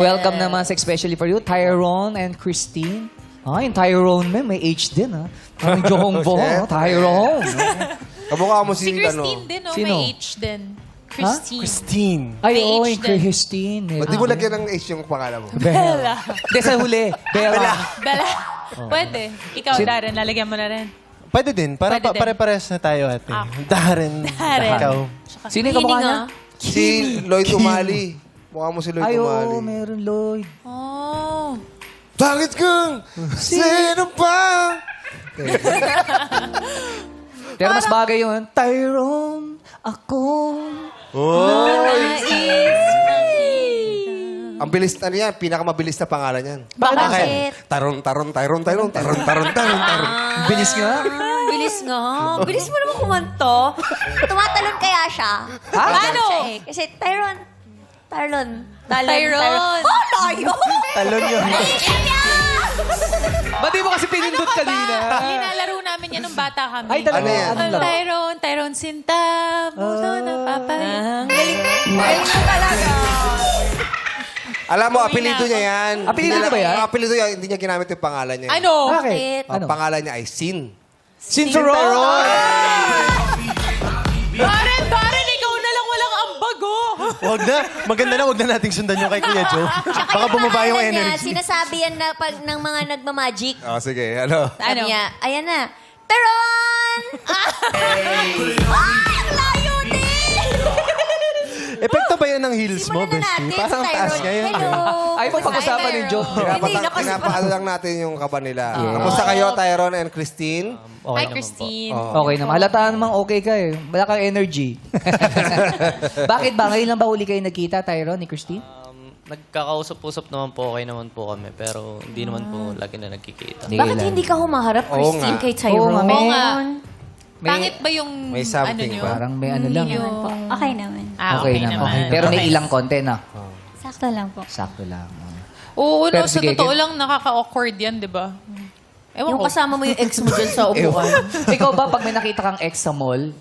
Welcome naman sa especially for you, Tyrone and Christine. Ah, yung Tyrone, may H din, ha? Parang Johong Bo, Tyrone. Kamukha mo Si si, Christine din, no? Sino? May H din. Christine. Christine. Ay, May oo, H yung din. Christine. Ba't di mo lagyan ng H yung pangalan mo? Bella. Hindi, sa huli. Bella. Bella. Pwede. Ikaw, Darren, lalagyan mo na rin. Pwede din. Para Pwede din. pare-pares na tayo, ate. Ah. Darren. Darren. Ikaw. Sino yung kamukha niya? Si Lloyd Umali. Mukha mo si Lloyd Ay, Umali. oo, meron Lloyd. Oh. Bakit kung sino pa? Pero mas bagay yun. Tyrone, ako. Ang bilis na niyan, pinakamabilis na pangalan niyan. Bakit? Taron. Bilis nga. Bilis nga. Bilis mo naman kumanto. Tumatalon kaya siya. Ha? Ano? Siya eh. Kasi Tyron. Tyron. Oh, layo! Talon yun. Ba't di mo kasi pinindot Ano ka ba? kanina? Linalaro namin yan nung bata kami. Ay, talaga. Ano yan? Anong laro? Tyron Sinta. Puso na papalit. Galing mo talaga. Alam mo, apelido niya yan. Apelido Hindi ba yan? Ang apelido niya, hindi niya ginamit yung pangalan niya. Ano? Bakit? Ang pangalan niya ay Sin. Sinteron! Darren, ikaw na lang walang ambago. Wag na. Maganda na, wag na nating sundan yung kay Kuya Joe. Baka bumaba yung energy. Sinasabi yan na pag ng mga nagmamagic. Oh, sige, ano? Sabi niya, ayan na. Tyron! Ang layo din! Epekto ba yan ng heels mo, Simulan na bestie? natin Parang si taas Tyron. ngayon. Hello. Ay, pag-usapan ni Joe. Pinapaano lang natin yung kaba nila. Kamusta kayo, Tyrone and Christine? Hi, Christine. Okay naman. Halata namang okay ka eh. Wala kang energy. Bakit ba? Ngayon lang ba huli kayo nagkita, Tyrone ni Christine? Nagkakausap-usap naman po, okay naman po kami. Pero hindi naman po lagi na nagkikita. Bakit hindi ka humaharap, Oo Christine, nga. kay Oo Tyron? nga, may- Oo nga. May- Pangit ba yung may something ano nyo? ba? Parang may ano lang. Okay naman. Okay naman. Pero may ilang konti na. Sakto lang po. Sakto lang. Oo, Pero no, sa sige, totoo lang, nakaka-awkward yan, di ba? Ewan Yung ko. kasama mo yung ex mo dyan sa upuan. Ikaw ba, pag may nakita kang ex sa mall,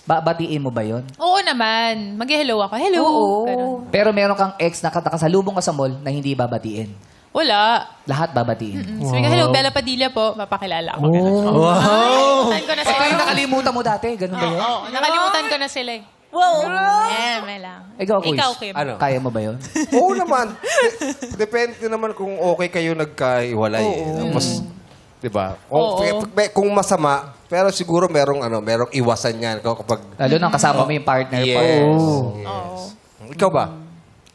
batiin mo ba yon? Oo naman. Mag-hello ako. Hello. Ganun. Pero meron kang ex na nakasalubong ka sa mall na hindi babatiin. Wala. Lahat babatiin. Sabi ko, hello, Bella Padilla po. Mapakilala ako. Wow! Nakalimutan ko na Ito sila. yung nakalimutan mo dati, ganun ba yun? Oo, nakalimutan ko na sila eh. Wow! May lang. Ikaw, Kuis. Ikaw, Kim. Ano? Kaya mo ba yun? Oo naman. Depende naman kung okay kayo nagkaiwalay. Tapos, di ba? Kung masama, pero siguro merong iwasan yan kapag... Lalo nang kasama mo yung partner pa. Yes. Ikaw ba?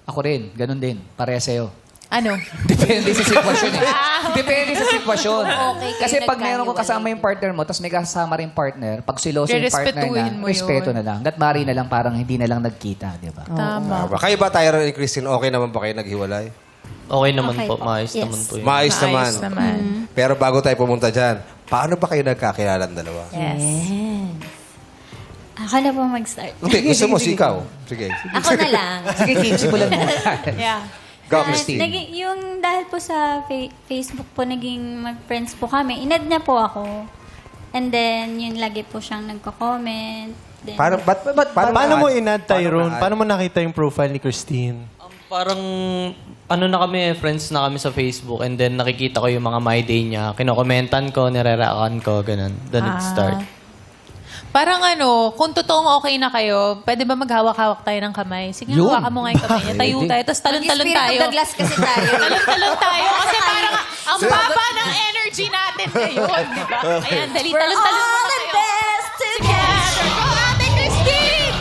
Ako rin, ganun din. Pareha sa'yo. Ano? Depende sa sitwasyon eh. Depende sa sitwasyon. Okay, kayo Kasi pag meron ko nagkahiwalay. kasama yung partner mo, tapos may kasama rin partner, pag siloso yung partner Rerespetuhin na, mo respeto yun. na lang. Mari na lang parang hindi na lang nagkita, di ba? Tama. Kayo ba, Tyrone and Christine, okay naman ba kayo naghiwalay? Okay naman Okay po, po. maayos Yes. naman po yun. Maayos naman. Maayos naman. Pero bago tayo pumunta dyan, paano ba kayo nagkakilala ang dalawa? Yes. Ako na po mag-start. Hindi, gusto mo, ikaw. Sige. Ako na lang. Sige, Kim, simulan mo. Yeah. Go, Ah, Christine. yung dahil po sa Facebook po, naging mag-friends po kami. Inad niya po ako. And then, yun lagi po siyang nagko-comment. Then, Paano mo inad, Tyrone? na-add? Paano mo nakita yung profile ni Christine? Parang, ano na kami, friends na kami sa Facebook. And then, nakikita ko yung mga my day niya. Kinokomentan ko, nireraakan ko, ganun. Then it start. Parang kung totoong okay na kayo, pwede ba maghawak-hawak tayo ng kamay? Sige, Yun. hawakan mo nga yung kamay niya. Tayo tayo, tapos talon-talon Mag-spirit tayo. of the glass kasi tayo. Talon-talon tayo. Kasi parang ang baba ng energy natin ngayon, di ba? Ayan, dali, We're talon-talon mo all na the kayo. best together. Go, Ate Christine!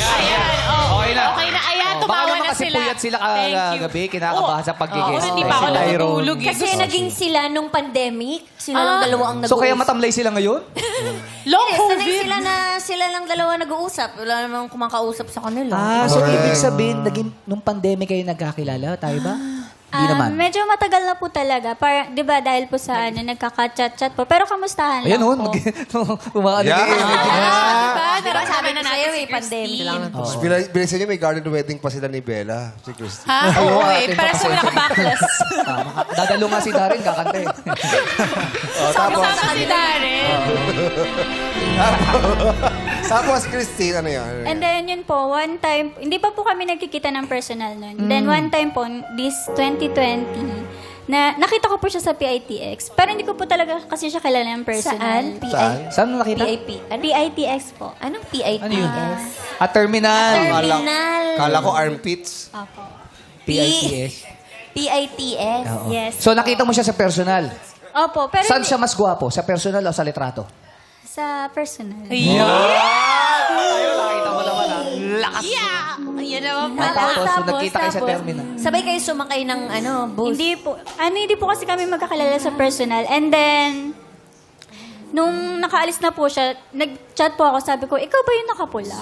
Ayan, Okay na. Okay na. Ayan, Baka tumawa naman na kasi sila. puyat sila Thank you. kagabi, kinakabahan sa pagiging Oo, hindi pa ako sila. natutulog. eh. Kasi naging sila nung pandemic. Sila lang dalawa ang So kaya nag-uusap. matamlay sila ngayon? Long Sanay COVID. sila lang dalawa nag-uusap. Wala namang kumakausap sa kanila. So ibig sabihin, nung pandemic kayo nagkakilala, tayo ba? Di naman. Medyo matagal na po talaga. Para, di ba, dahil po sa nagkaka-chat-chat po. Pero kamustahan Ayan, lang oh. po. Umaano Yeah. na yung Diba? Diba sabi na ko sa'yo eh, pandemic lang. Tapos bilisan niyo, may garden wedding pa sila ni Bella. Si Christy. Ha? Oo, atin Para pa sa kasi. naka-backless. Dadalo nga si Darren, kakanta eh. Tapos, Kasama si Darren. tapos Christine, ano yun? And then, yun po, one time, hindi pa po kami nagkikita ng personal nun. Then, one time po, this 2020, na nakita ko po siya sa PITX. Pero hindi ko po talaga kasi siya kilala ng personal. Saan? Saan? Saan mo nakita? PIP. PITX po. Anong PITS? Ano yun? Terminal. Terminal. Kala ko armpits. Opo. PITS. PITS. Yes. So nakita mo siya sa personal. Opo, pero Saan hindi- siya mas gwapo? Sa personal o sa litrato? sa personal. Yeah! Yan naman Tapos, pala. so nagkita kayo sa terminal. Sabay kayo sumakay ng bus. Hindi po kasi kami magkakilala sa personal. And then, nung nakaalis na po siya, nag-chat po ako, sabi ko, ikaw ba yung nakapula?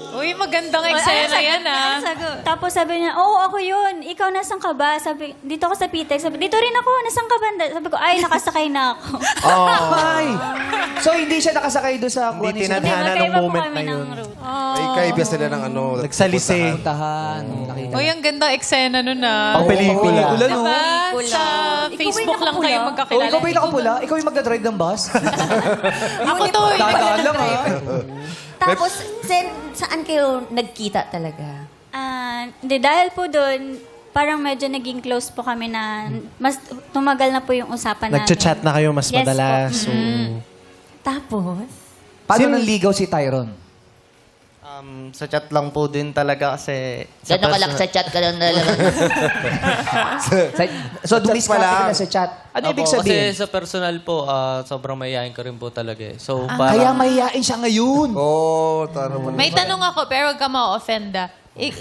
Uy, magandang eksena yan, ah. Tapos sabi niya, oo, ako yun. Ikaw, nasan ka ba? Sabi, dito ako sa PTEX. Sabi, dito rin ako. Nasan ka ba? Sabi ko, ay, nakasakay na ako. Ay! So hindi siya nakasakay doon sa Hindi sa tinadhana ng magkaiba po moment kami na yun. ng route. Ay, kaibig sila ng ano. Nagsalisi. puntahan. Nakita. Uy, ang gandang eksena nun, ah. Pang pelikula. Pelikula, no? Diba? Pelikula. Sa Ikaw ba Facebook yung lang kayo nakapula? Oh, magkakilala. ikaw ba yung nakapula? Ikaw yung magdadrive ng bus? Ako to, Dadaan lang, ha? Tapos, saan kayo nagkita talaga? Hindi, dahil po doon, parang medyo naging close po kami na mas tumagal na po yung usapan namin. Nagchat-chat na kayo mas Yes po. madalas. So, Tapos? Paano nanligaw si Tyron? Sa chat lang po din talaga kasi... Gano'n kalak sa chat ka lang nalaman. So, dumis ka pala. na sa chat. Ano ibig Opo, sabihin? Kasi sa personal po, sobrang mayayain ko rin po talaga eh. So, Kaya parang... mahihain siya ngayon. Oo, tara mo. May tanong ako, pero huwag ka ma-offend, ah.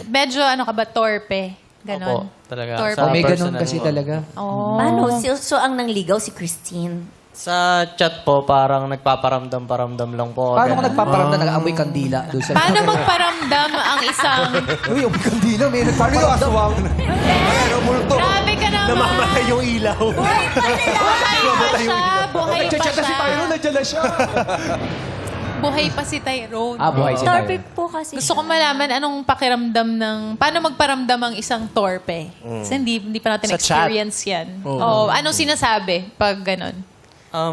Medyo, ano ka ba, torpe? Ganon. Opo, talaga. Torpe. Oh, may ganun personal kasi po. talaga. Oh. Paano? So, ang nangligaw si Christine. Sa chat po, parang nagpaparamdam-paramdam lang po. Paano kung Ganun. nagpaparamdam nag-aamoy kandila doon sa... Paano magparamdam ang isang... Uy, amoy kandila. May Paano yung nagpaparamdam. aswang? Ay, ano, multo. Grabe ka naman! namamatay yung ilaw. Buhay pa siya! Buhay pa Nagchat na si Tyron, siya! nandiyan na siya. Buhay pa si Tyrone. Buhay si Torpe Tyron. po kasi Gusto ko malaman anong pakiramdam ng... Paano magparamdam ang isang torpe? Kasi hindi pa natin Sa chat. experience yan. Oh, anong sinasabi pag ganon?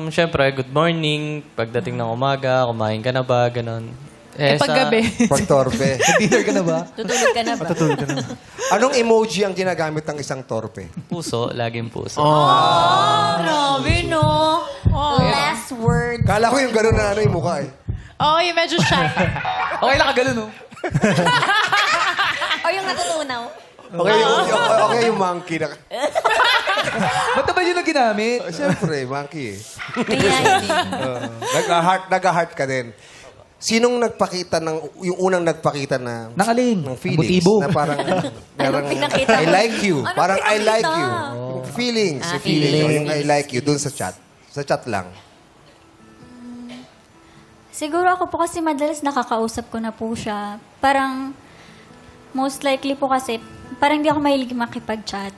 Syempre, good morning. Pagdating ng umaga, kumain ka na ba? Ganon. Eh, pag gabi. Pagtorpe. Dinner ka na ba? Tutulog ka na ba? Anong emoji ang ginagamit ng isang torpe? Puso, laging puso. Grabe, no? Last word. Kala ko yung gano'n na ano yung mukha eh. Oh, yung medyo shy. Okay lang ka ganun, no? O yung natutunaw. Okay yung monkey na. Ba't naman yun ang ginamit? Siyempre, monkey eh. Kaya hindi. Nag-heart ka din. Sinong nagpakita yung unang nagpakita na Nang alin? ng feelings Motibo. na parang pinakita I mo? like you. Anong Parang I pinakita? like you. Yung feelings. Yung feelings. Yung I like you dun sa chat. Sa chat lang. Siguro ako po kasi madalas nakakausap ko na po siya. Parang, most likely po kasi, parang hindi ako mahilig makipag-chat.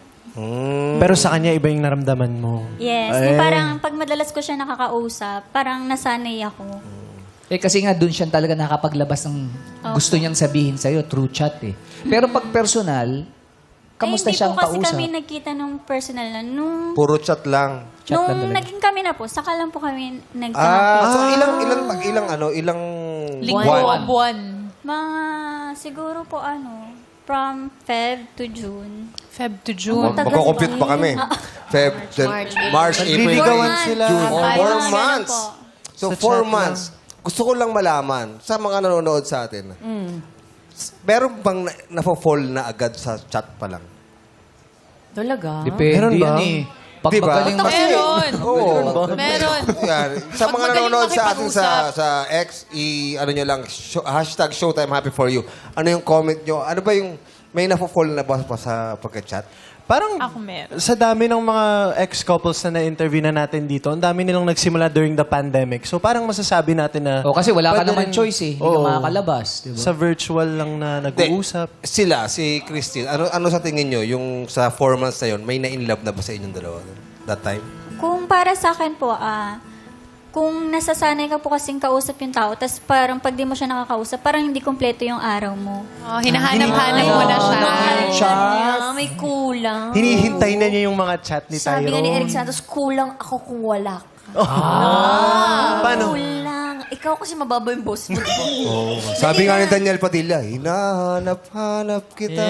Pero sa kanya, iba yung naramdaman mo. Yes. Yung parang pag madalas ko siya nakakausap, parang nasanay ako. Kasi nga doon siya talaga nakapaglabas ng gusto niyang sabihin sa'yo through chat eh. Pero pag personal, kamusta siyang Hindi po kasi kausap? kami nagkita nung personal na. Nung Puro chat lang. Chat lang nung talaga. naging kami na po, saka lang po kami nagkita. So ilang Linggo, buwan. Mga siguro po from Feb to June. Feb to June. Magko-compute pa kami. Feb, March, April, Nagliligawan May, sila. June. Oh, 4 ganun months. po. So, 4 months. Gusto ko lang malaman sa mga nanonood sa atin. Meron bang na-fall na agad sa chat pa lang? Talaga? Depende Meron ba? yan eh. Pag Diba? magaling mas... Meron. Oo. Meron. Yan. Sa Pag mga magaling nanonood sa atin makipag-usap. sa X, ano nyo lang, hashtag Showtime Happy For You. Ano yung comment nyo? Ano ba yung may nafo-fall na ba sa pagka-chat? Parang Ako meron. sa dami ng mga ex-couples na na-interview na natin dito, ang dami nilang nagsimula during the pandemic. So parang masasabi natin na... O kasi wala ka pwede naman rin- choice eh. Hindi ka Oo. makakalabas. Diba? Sa virtual lang na nag-uusap. Sila, si Christine, ano sa tingin nyo, yung sa 4 months na yun, may na-inlove na ba sa inyong dalawa? That time? Kung para sa akin po, kung nasasanay ka po kasing kausap yung tao, tapos parang pag di mo siya nakakausap, parang hindi kompleto yung araw mo. Oh, hinahanap-hanap mo na siya. May kulang. Hinihintay na niya yung mga chat ni Sabi nga ni Tyrone. Eric Santos, kulang ako kung wala ka. Paano? Kulang. Ikaw kasi mababa yung boss mo, diba? Sabi nga ni Daniel Padilla, hinahanap-hanap kita.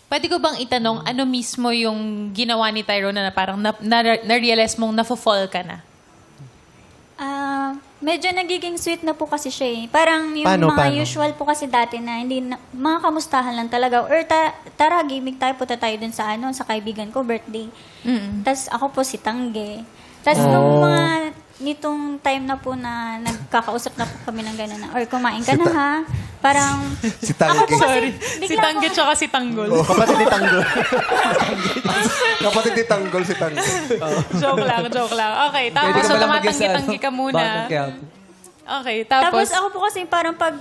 Pwede ko bang itanong, ano mismo yung ginawa ni Tyrone na parang na-realize mong nafo-fall ka na? Medyo nagiging sweet na po kasi siya eh. Parang yung Paano? usual po kasi dati na hindi na, mga kamustahan lang talaga. Or tara, gimmick tayo, punta tayo dun sa sa kaibigan ko, birthday. Tapos ako po si Tangge. Tapos nung mga nitong time na po na nagkakausap na po kami ng gano'n na, or kumain ka na ha, parang... Si Tangge. Sorry. Si bigla Tangge ko- tsaka si Tanggol. Kapatid ni Tanggol. Kapatid ni Tanggol si Tangge. Joke lang. Okay, Pwede tapos ka so ba lang mag-isa, tumatanggi-tanggi ka muna. Batang Quiapo. Okay, Tapos tapos... ako po kasi parang pag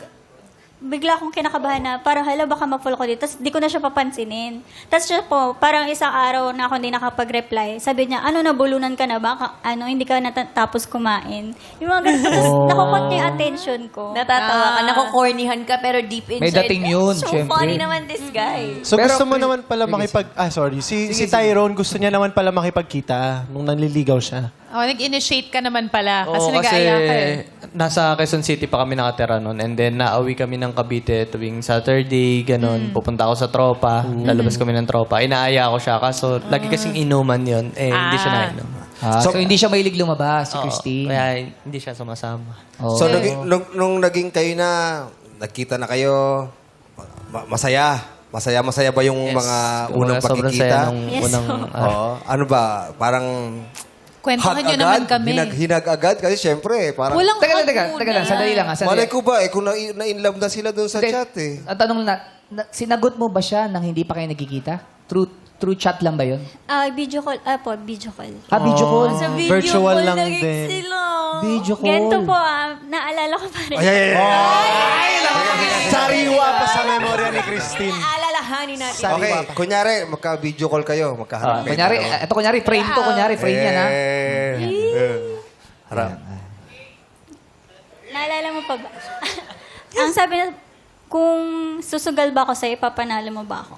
bigla akong kinakabahan na parang hala baka ma-fall ko dito. Tapos di ko na siya papansinin. Tapos siya po, parang isang araw na ako hindi nakapag-reply. Sabi niya, nabulunan ka na ba? Hindi ka natapos kumain. Yung mga ganun. Tapos nakukot niya yung attention ko. Natatawa ka, nakukornihan ka, pero deep inside. May dating yun, so syempre. funny naman this guy. So Pero- gusto mo naman pala sorry. Si Tyrone gusto niya naman pala makipagkita nung nanliligaw siya. Oh, nag-initiate ka naman pala. Kasi Oo, nag-aaya ka eh. nasa Quezon City pa kami nakatira noon. And then, nauwi kami ng Cavite tuwing Saturday, ganun. Pupunta ako sa tropa. Lalabas kami ng tropa. Inaaya ko siya. Kaso, lagi kasing inuman yun. Hindi siya nainom. So, hindi siya mahilig lumabas, si Oo, Christine. Kaya hindi siya sumasama. Oo. So, nung naging kayo na, nagkita na kayo, masaya. Masaya ba yung mga unang Sobrang saya pagkikita? nung Yes, unang... Oo. Ano ba? Parang Kwentuhan hug nyo naman agad? kami. Hinag agad? Kasi syempre, parang... Walang Teka hug lang, muna. sandali lang. Malay ko ba, kung na-inlove na sila doon sa Hindi. chat eh. Ang tanong sinagot mo ba siya nang hindi pa kayo nagkikita? True chat lang ba yun? Video call. Video call. Video call. Sa video Virtual call lang naging din. sila. Video call. Ganito po, naalala ko pa rin. Sariwa pa sa memorya ni Christine. Alalahanin natin. Okay, kunyari, magka-video call kayo, magkaharap kayo. Kunyari, frame to, frame yan ha. Harap. Naalala mo pa ba? Ang sabi na, kung susugal ba ako sa'yo, papanalo mo ba ako?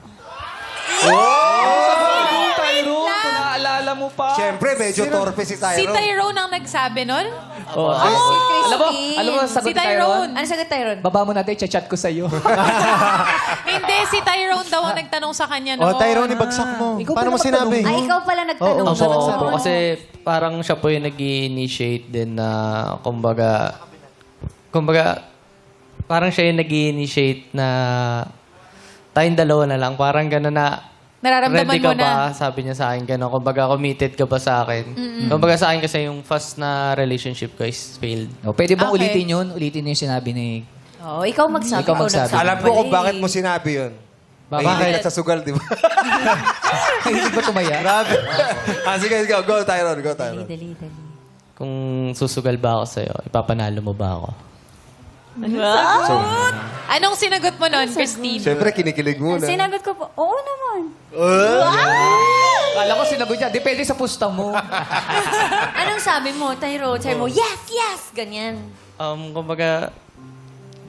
Tyrone, kung naaalala mo pa. Siyempre, medyo torpe si Si Tyrone. Tyrone ang nagsabi nun? Alam mo, sagot Si ni Tyrone. Tyrone. Ano sagot Tyrone? Baba mo natin, chat ko sa'yo. Hindi, si Tyrone daw ang nagtanong sa kanya noon. Tyrone, ibagsak mo. Ikaw Paano mo pala sinabi? Ay, ikaw pala nagtanong. Oo, siya Oo, nagsabi. kasi parang siya po yung nag-initiate din na, kumbaga, parang siya yung nag-initiate na tayong dalawa na lang. Parang gano'n na, Nararamdaman ready ka mo na. ba? Sabi niya sa akin gano'n. Kumbaga, committed ka ba sa akin? Kumbaga sa akin kasi yung first na relationship ko is failed. Pwede bang Okay. ulitin yun? Ulitin yung sinabi ni... Oo, ikaw magsabi. Ikaw magsabi. Alam ko kung bakit mo sinabi yun. Bakit? Mahilig ka sa sugal, di ba? Hindi ba tumaya? Grabe. Sige, go Tyrone, go Tyrone. Dali. Kung susugal ba ako sa'yo, ipapanalo mo ba ako? Anong sinagot mo noon, Christine? Siyempre, kinikilig muna. Sinagot ko po, oo naman. Kala ko sinagot niya. Depende sa pusta mo. Anong sabi mo, Tyrone? Sabi mo, yes! Ganyan. Kumbaga,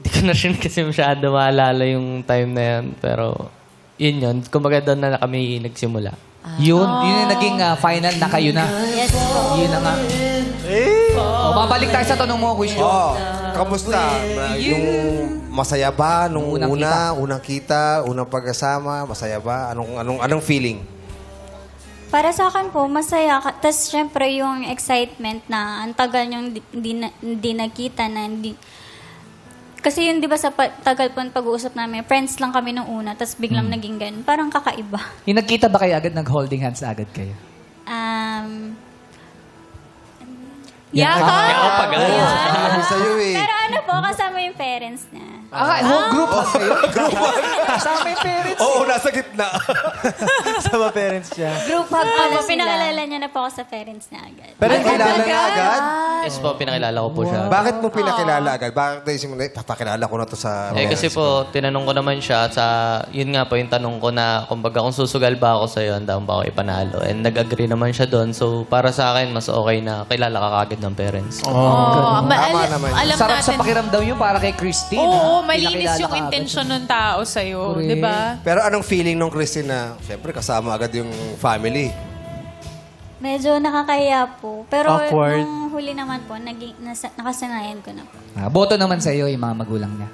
di ko na rin kasi masyado maalala yung time na yan. Pero, yun. Kumbaga doon na kami nagsimula. Yun yung naging final na kayo na. Yes. Yun na nga. Babalik tayo sa tanong mo, Kuya Joe. Kamusta? Yung masaya ba nung Unang unang kita, unang pagkasama, masaya ba? Anong feeling? Para sa akin po, masaya ka. Tapos, syempre, yung excitement na ang tagal niyong hindi nakita na hindi... Kasi yun, di ba, sa tagal po ng pag-uusap namin, friends lang kami nung una, tapos biglang naging ganun. Parang kakaiba. Yung nagkita ba kayo agad, nag-holding hands na agad kayo? Yaka! Sabi sa'yo eh. Pero ano po, kasama yung parents niya. Group hug kayo? Kasama yung parents. Oo, nasa gitna. Sama parents niya. Group hug pala Opo, sila. pinakilala niya na po ako sa parents niya agad. Pero kilala na agad? Yes po, pinakilala ko po siya. Bakit mo pinakilala agad? Bakit naisip mo, papakilala ko na to sa... Kasi po, tinanong ko naman siya at sa, yun nga po yung tanong ko na, kumbaga kung susugal ba ako sa'yo, andaon ba ako ipanalo? And nag-agree naman siya doon. So, para sa akin, mas okay na kilala ka kagad ng parents. Tama naman. Alam Sarap natin. sa pakiramdam yun para kay Christine. Oo, ha? malinis Pinakilala yung ka agad. intention ng tao sa'yo. Correct. Di ba? Pero anong feeling nung Christine na, siyempre, kasama agad yung family? Medyo nakakaya po. Pero Awkward. nung huli naman po, nakasanayan ko na po. Boto naman sa'yo yung mga magulang niya.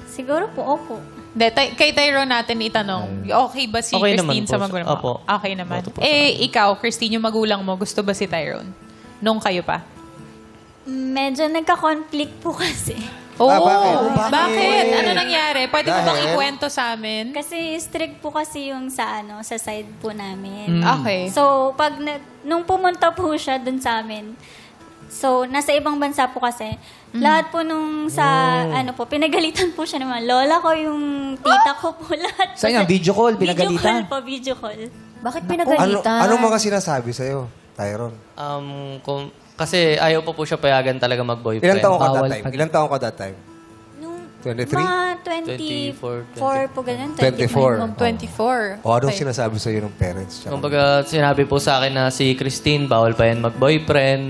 Siguro po, opo. De, kay Tyrone natin itanong, okay ba si Okay Christine naman po. sa magulang mo? Opo. Okay naman. Boto po Ikaw, Christine, yung magulang mo, gusto ba si Tyrone? Nung kayo pa? Medyo nagka-conflict po kasi. Oo. bakit? Bakit? Ano nangyari? Pwede mo bang Dahil? ikwento sa amin? Kasi strict po kasi yung sa side po namin. Okay. So, nung pumunta po siya dun sa amin, so, nasa ibang bansa po kasi, lahat po nung pinagalitan po siya naman. Lola ko, yung tita ko po, lahat. Saan yan? Video call? Pinagalitan? Video call. Bakit Ano, pinagalitan? anong mga sinasabi sa'yo, Tyron? Kasi ayaw pa po siya payagan talaga mag-boyfriend. Ilang taong ka Bawal that time? pag- Ilang taong ka that time? Nung 23? mga 24 24 po ganun. 24. 24. O anong Okay. sinasabi sa'yo ng parents? Tsaka- Kumbaga, sinabi po sa akin na si Christine, bawal pa yan mag-boyfriend.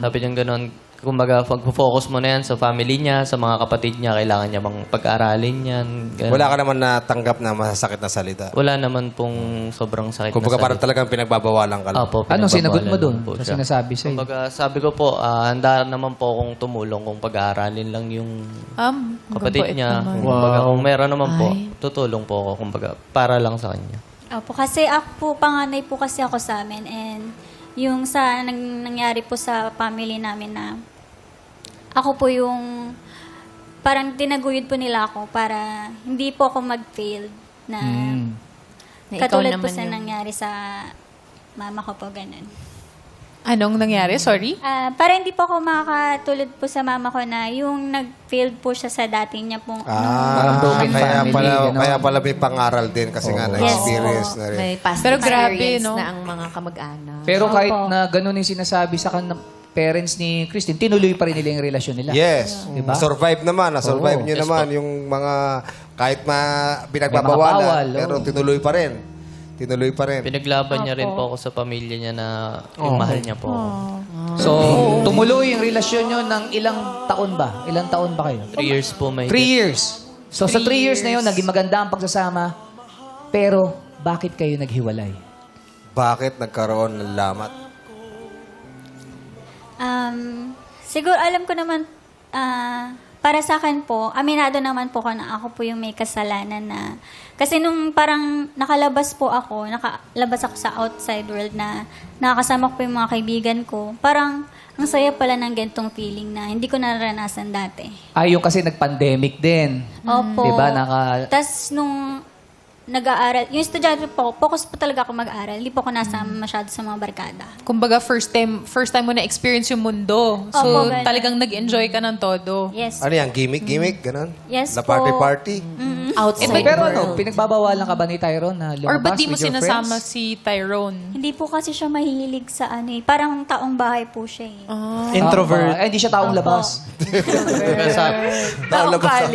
Sabi niya gano'n. Kumbaga, pag-focus mo na yan sa family niya, sa mga kapatid niya, kailangan niya bang pag-aralin yan. Ganun. Wala ka naman natanggap na masasakit na salita. Wala naman pong sobrang sakit Kumbaga na parang salita. talagang pinagbabawalan ka lang. Opo, Anong sinagot mo pinagbabawalan dun po sa siya. sinasabi sa'yo? Kumbaga, sabi ko po, handa naman po akong tumulong kung pag-aaralin lang yung kapatid mabait niya. naman. Kumbaga, kung meron naman po, tutulong po ako. Kumbaga, para lang sa kanya. Opo, kasi ako po, panganay po kasi ako sa amin. And yung nangyari po sa family namin na ako po yung parang tinaguyod po nila ako para hindi po ako mag-fail na Na ikaw katulad po naman sa yung- nangyari sa mama ko po, ganun. Anong nangyari? Sorry? Para hindi po ako makakatulad po sa mama ko na yung nag-failed po siya sa dati niya pong Parang broken kaya family, pala, gano'n. kaya pala may pangaral din kasi nga na-experience na rin. May past Pero grabe, experience no? na ang mga kamag-anak. Pero kahit Opo. na ganun yung sinasabi sa parents ni Christine, tinuloy pa rin nila yung relasyon nila. Yes. Diba? Survive naman. Na-survive Oo. nyo Yes naman po. yung mga kahit bawal, pinagbabawalan. Pero oo. tinuloy pa rin. Tinuloy pa rin. Pinaglaban niya rin po ako sa pamilya niya na yung mahal niya po ako. So, tumuloy yung relasyon nyo ng ilang taon ba? Ilang taon ba kayo? 3 years po may 3 years. So, sa 3 years na yun, naging maganda ang pagsasama. Pero, bakit kayo naghiwalay? Bakit nagkaroon ng lamat? Siguro alam ko naman, para sa akin po, aminado naman po ako na ako po yung may kasalanan na, kasi nung parang nakalabas ako sa outside world na nakakasama ko po yung mga kaibigan ko, parang ang saya pala ng gantong feeling na hindi ko naranasan dati. Yung kasi nag-pandemic din. Opo. Diba? Tapos nung nag-aaral, yung estudyante po, focus po talaga ako mag-aaral. Hindi po ako nasa masyado sa mga barkada. Kumbaga, first time mo na-experience yung mundo. So, Opo, ganun. talagang nag-enjoy ka ng todo. Yes. Ano yan? Gimmick? Ganon? Yes La po. party-party? Outside Pero world. pinagbabawalan ka ba ni Tyrone na lumabas Or ba't di mo with your sinasama friends? si Tyrone? Hindi po kasi siya mahilig sa parang taong bahay po siya eh. Introvert. Hindi siya taong labas. Kumbaga,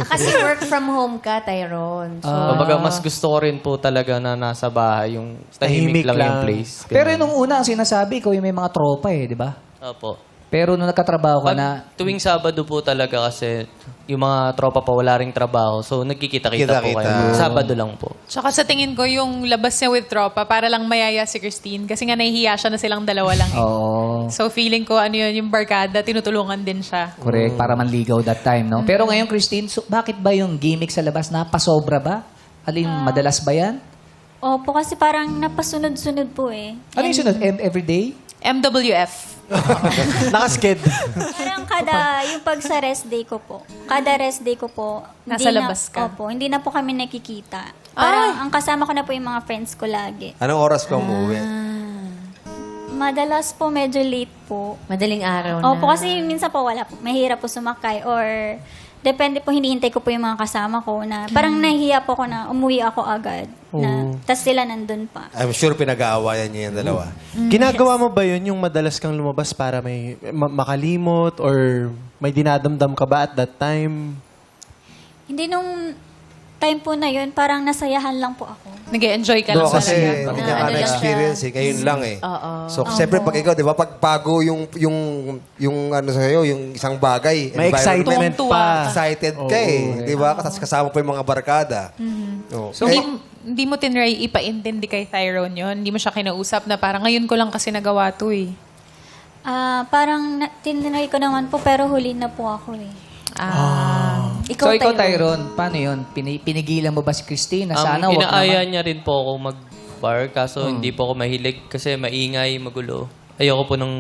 Kasi work from home ka, Tyrone. So, kumbaga, mas gusto ko rin po talaga na nasa bahay, yung tahimik Tahimik lang yung lang. place. Pero nung una, ang sinasabi ko, yung may mga tropa di ba? Opo. Pero nung nagkatrabaho ka na, Tuwing Sabado po talaga kasi yung mga tropa pa wala ring trabaho. So, nagkikita-kita po Kita-kita. kayo. Sabado lang po. Tsaka sa tingin ko, yung labas niya with tropa, para lang mayaya si Christine. Kasi nga nahihiya siya na silang dalawa lang. oo, So, feeling ko, yung barkada, tinutulungan din siya. correct, para manligaw that time, no? Pero ngayon, Christine, bakit ba yung gimmick sa labas, napasobra ba? Alin, madalas ba yan? Opo, kasi parang napasunod-sunod po eh. Ano yung sunod? Everyday? MWF. Nakasked. Parang yung pag sa rest day ko po, Nasa labas ka? Opo, hindi na po kami nakikita. Parang ang kasama ko na po yung mga friends ko lagi. Anong oras ka umuwi? Madalas po medyo late po. Madaling araw na. Opo, kasi minsan po wala po. Mahirap po sumakay or depende po, hinihintay ko po yung mga kasama ko na parang nahihiya po ako na umuwi ako agad. Tas sila nandun pa. I'm sure pinag-aawayan niyo yung dalawa. Ginagawa mo ba yun yung madalas kang lumabas para may makalimot or may dinadamdam ka ba at that time? Hindi nung time po na yun, parang nasayahan lang po ako. Nag-enjoy ka No, lang kasi talaga. hindi ka na-experience eh. Ngayon lang eh. So, siyempre pag ikaw, di ba, pag bago yung ano sa'yo, yung isang bagay, May excitement Tuwang-tuwa pa. excited ka eh. Di ba? Tapos kasama pa yung mga barkada. Oh. So, hindi mo tinry ipaintindi kay Tyrone yun? Hindi mo siya kinausap na parang ngayon ko lang kasi nagawa to eh. Parang tinry ko naman po, pero huli na po ako eh. So ikaw, Tyrone, paano yun? Pinigilan mo ba si Christine? Sana wag inaaya naman. niya rin po ako mag-bar, kaso hindi po ako mahilig kasi maingay, magulo. Ayoko po ng...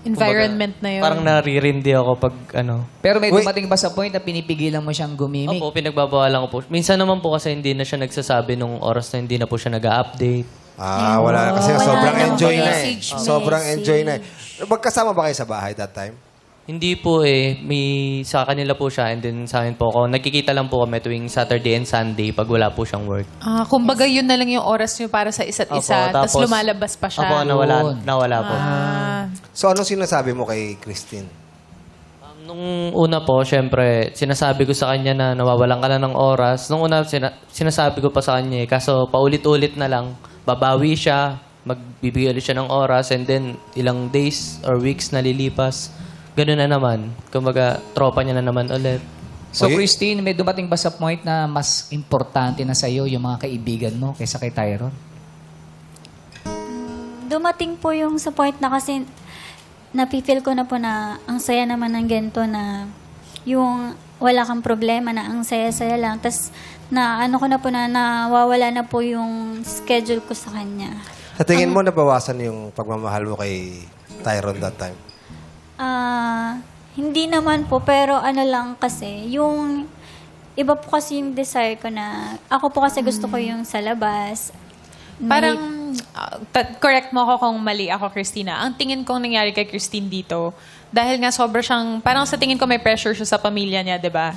Environment na yun. Parang naririndi ako pag ano. Pero may Wait. dumating ba sa point na pinipigilan mo siyang gumimik? Opo, pinagbabawalan ko po. Minsan naman po kasi hindi na siya nagsasabi nung oras na hindi na po siya nag-update. Wala. Kasi Wala sobrang na. enjoy na eh. Message, Sobrang message. enjoy na eh. Magkasama ba kayo sa bahay that time? Hindi po eh. May sa kanila po siya and then sa amin po ako. Nagkikita lang po kami tuwing Saturday and Sunday pag wala po siyang work. Kumbaga yun na lang yung oras niyo para sa isa't isa. Tapos lumalabas pa siya. Opo, nawala po. So, anong sinasabi mo kay Christine? Nung una po, syempre, sinasabi ko sa kanya na nawawalan ka na ng oras. Nung una, sinasabi ko pa sa kanya eh. Kaso paulit-ulit na lang, babawi siya, magbibigay ulit siya ng oras, and then ilang days or weeks na lilipas. Ganun na naman. Kumbaga, tropa niya na naman ulit. So Okay. Christine, may dumating ba sa point na mas importante na sa'yo yung mga kaibigan mo kaysa kay Tyrone? Dumating po yung sa point na kasi napifeel ko na po na ang saya naman ng ganito na yung wala kang problema na ang saya-saya lang. Tapos na ano ko na po na nawawala na po yung schedule ko sa kanya. Sa tingin mo, nabawasan yung pagmamahal mo kay Tyrone that time? Hindi naman po, pero ano lang kasi, yung iba po kasi yung desire ko na, ako po kasi gusto ko yung sa labas. Parang, correct mo ako kung mali ako, Christina. Ang tingin kong nangyari kay Christine dito, dahil nga sobra siyang, parang sa tingin ko may pressure siya sa pamilya niya, di ba?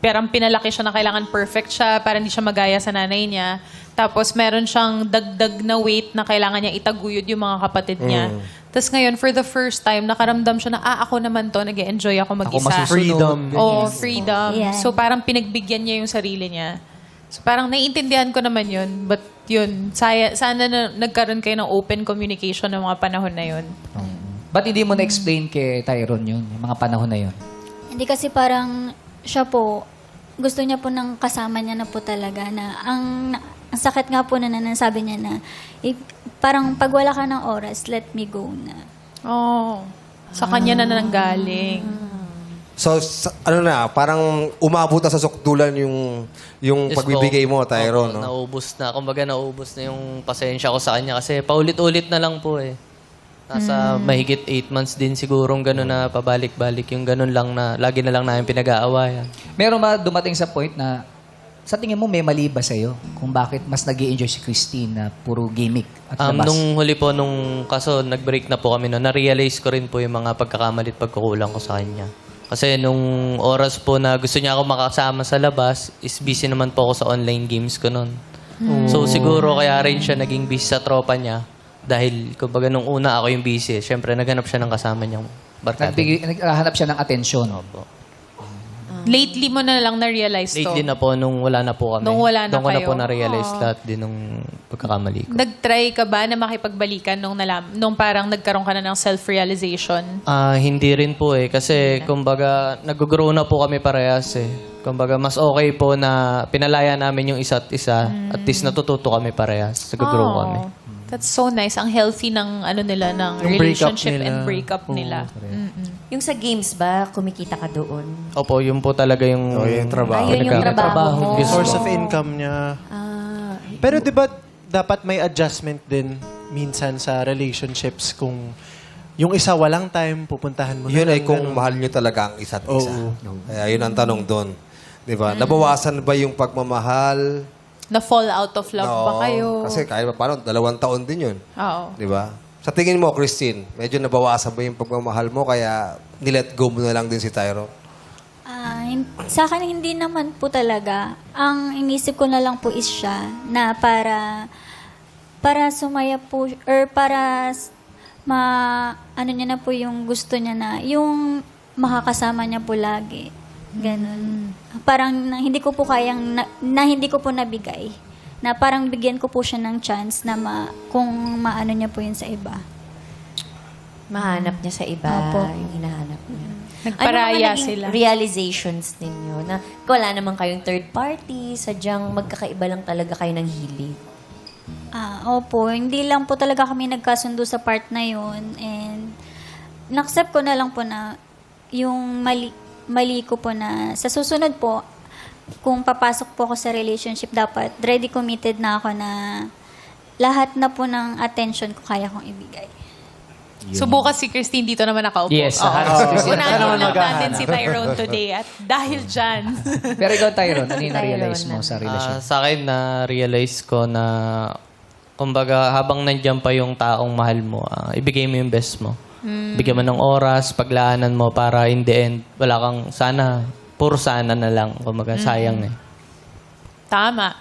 Parang pinalaki siya na kailangan perfect siya para hindi siya magaya sa nanay niya. Tapos meron siyang dagdag na weight na kailangan niya itaguyod yung mga kapatid niya. Tapos ngayon, for the first time, nakaramdam siya na, ako naman to, nag-enjoy ako mag-isa. masusunod. Freedom. Oo, freedom. Yeah. So parang pinagbigyan niya yung sarili niya. So parang naiintindihan ko naman yun. But yun, sana na nagkaroon kayo ng open communication ng mga panahon na yun. Ba't hindi mo na-explain kay Tyrone yun, yung mga panahon na yun? Hindi kasi parang siya po, gusto niya po ng kasama niya na po talaga na ang sakit nga po na nasabi niya na parang pag wala ka ng oras, let me go na. Oh, sa kanya na nanggaling. So, ano na, parang umabot na sa sukdulan yung Yes pagbibigay po. mo, Tyrone, Opo, no? naubos na. Kumbaga, naubos na yung pasensya ko sa kanya kasi paulit-ulit na lang po eh. Nasa mahigit 8 months din sigurong gano'n na pabalik-balik. Yung gano'n lang na lagi na lang namin pinag-aawayan. Meron ba dumating sa point na sa tingin mo may mali ba sa'yo kung bakit mas nag-i-enjoy si Christine na puro gimmick at labas? Nung huli po, kaso nag-break na po kami noon, na-realize ko rin po yung mga pagkakamali at pagkukulang ko sa kanya. Kasi nung oras po na gusto niya ako makasama sa labas, is busy naman po ako sa online games ko noon. So siguro kaya rin siya naging busy sa tropa niya. Dahil, kumbaga, nung una ako yung busy, syempre naghanap siya ng kasama niyang barkada. Naghanap siya ng atensyon. Opo. Lately mo na lang na-realize to. Lately na po, nung wala na po kami. Nung wala na Doon ko na kayo. po na-realize lahat din nung pagkakamali ko. Nag-try ka ba na makipagbalikan nung parang nagkaroon ka na ng self-realization? Hindi rin po eh. Kasi, kumbaga, nag-grow na po kami parehas eh. Kumbaga, mas okay po na pinalaya namin yung isa't isa. At least natututo kami parehas. Nag-grow kami. That's so nice. Ang healthy ng ng Yung breakup relationship nila. and breakup nila. Yung sa games ba, kumikita ka doon? Opo, yun po talaga yung... yung trabaho. Ayun yung trabaho mo. Yes, Source po. of income niya. Pero di ba dapat may adjustment din minsan sa relationships kung yung isa walang time, pupuntahan mo Yun na ay lang, kung ganun. mahal nyo talaga ang isa't isa. Oo. Kaya yun ang tanong doon. Di ba? Nabawasan ba yung pagmamahal? Na fall out of love ba Oo. kayo? Kasi kahit pa paano, 2 taon din yun. Oo. Di ba? Sa tingin mo, Christine, medyo nabawasan ba yung pagmamahal mo kaya nilet go mo na lang din si Tyrone? Sa akin, hindi naman po talaga. Ang inisip ko na lang po is siya na para sumaya po, or para ano niya na po yung gusto niya na, yung makakasama niya po lagi. Ganun. Parang hindi ko po kayang, hindi ko po nabigay. Na parang bigyan ko po siya ng chance na kung maano niya po yun sa iba. Mahanap niya sa iba. Opo. Yung hinahanap niya. Nagparaya ano mga naging sila. realizations ninyo na wala naman kayong third party, sadyang magkakaiba lang talaga kayo ng hilig? Opo. Hindi lang po talaga kami nagkasundo sa part na yun. And na-accept ko na lang po na yung mali ko po na sa susunod po, kung papasok po ako sa relationship, dapat ready committed na ako na lahat na po ng attention ko kaya kong ibigay. Subukan si Christine dito naman nakaupo. Yes, Oo. Christine. Unahin lang natin si Tyrone today. At dahil dyan, Pero ikaw, Tyrone, ano yung na-realize mo sa relasyon? Sa akin, na-realize ko na, kumbaga, habang nandiyan pa yung taong mahal mo, ibigay mo yung best mo. Bigyan mo ng oras, paglaanan mo para in the end, wala kang puro sana na lang. Kumbaga, sayang eh. tama.